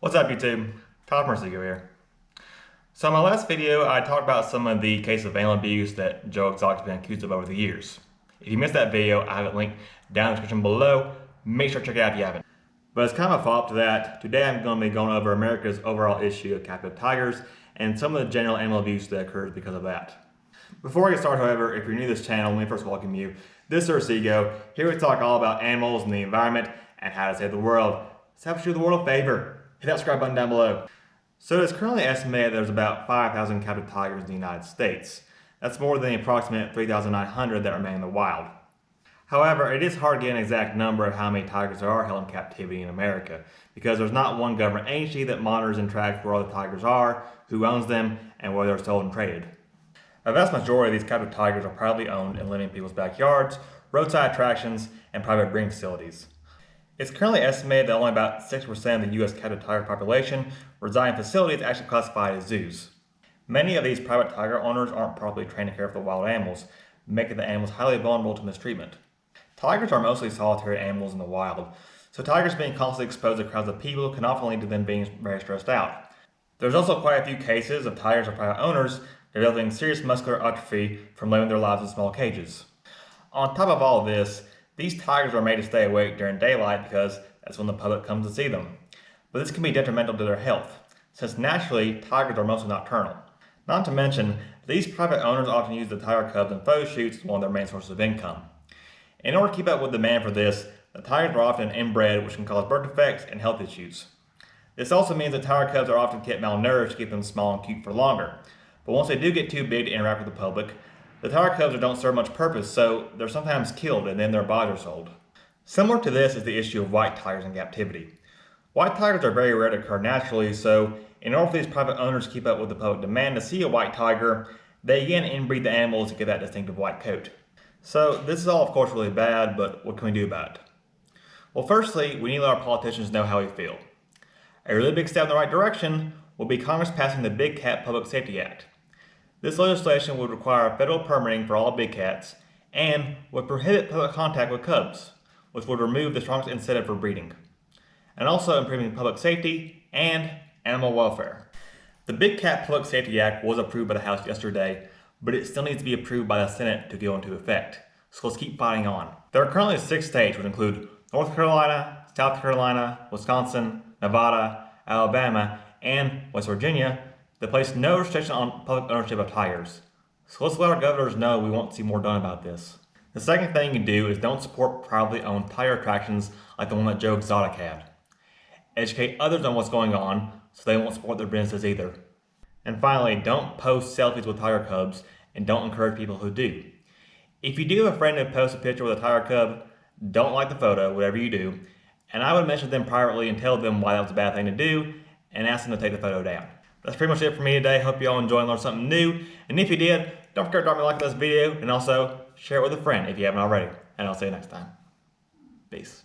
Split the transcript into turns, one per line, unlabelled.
What's up, YouTube? Todd Mercigo here. So in my last video, I talked about some of the cases of animal abuse that Joe Exotic's been accused of over the years. If you missed that video, I have it linked down in the description below. Make sure to check it out if you haven't. But as kind of a follow-up to that, today I'm going to be going over America's overall issue of captive tigers and some of the general animal abuse that occurs because of that. Before I get started, however, if you're new to this channel, let me first welcome you. This is Mercigo. Here we talk all about animals and the environment and how to save the world. So help you do the world a favor. Hit that subscribe button down below. So it's currently estimated there's about 5,000 captive tigers in the United States. That's more than the approximate 3,900 that remain in the wild. However, it is hard to get an exact number of how many tigers there are held in captivity in America, because there's not one government agency that monitors and tracks where all the tigers are, who owns them, and where they're sold and traded. A vast majority of these captive tigers are privately owned and living in people's backyards, roadside attractions, and private breeding facilities. It's currently estimated that only about 6% of the U.S. captive tiger population reside in facilities actually classified as zoos. Many of these private tiger owners aren't properly trained to care for the wild animals, making the animals highly vulnerable to mistreatment. Tigers are mostly solitary animals in the wild, so tigers being constantly exposed to crowds of people can often lead to them being very stressed out. There's also quite a few cases of tigers or private owners developing serious muscular atrophy from living their lives in small cages. On top of all of this, these tigers are made to stay awake during daylight because that's when the public comes to see them. But this can be detrimental to their health, since naturally tigers are mostly nocturnal. Not to mention, these private owners often use the tiger cubs in photo shoots as one of their main sources of income. In order to keep up with demand for this, the tigers are often inbred, which can cause birth defects and health issues. This also means that tiger cubs are often kept malnourished to keep them small and cute for longer. But once they do get too big to interact with the public, the tiger cubs don't serve much purpose, so they're sometimes killed and then their bodies are sold. Similar to this is the issue of white tigers in captivity. White tigers are very rare to occur naturally, so in order for these private owners to keep up with the public demand to see a white tiger, they again inbreed the animals to get that distinctive white coat. So this is all of course really bad, but what can we do about it? Well, firstly, we need to let our politicians know how we feel. A really big step in the right direction will be Congress passing the Big Cat Public Safety Act. This legislation would require federal permitting for all big cats and would prohibit public contact with cubs, which would remove the strongest incentive for breeding, and also improving public safety and animal welfare. The Big Cat Public Safety Act was approved by the House yesterday, but it still needs to be approved by the Senate to go into effect. So let's keep fighting on. There are currently 6 states, which include North Carolina, South Carolina, Wisconsin, Nevada, Alabama, and West Virginia, that place no restriction on public ownership of tigers. So let's let our governors know we want to see more done about this. The second thing you can do is don't support privately owned tiger attractions like the one that Joe Exotic had. Educate others on what's going on so they won't support their businesses either. And finally, don't post selfies with tiger cubs and don't encourage people who do. If you do have a friend who posts a picture with a tiger cub, don't like the photo, whatever you do, and I would mention them privately and tell them why that was a bad thing to do and ask them to take the photo down. That's pretty much it for me today. Hope you all enjoyed and learned something new. And if you did, don't forget to drop me a like on this video and also share it with a friend if you haven't already. And I'll see you next time. Peace.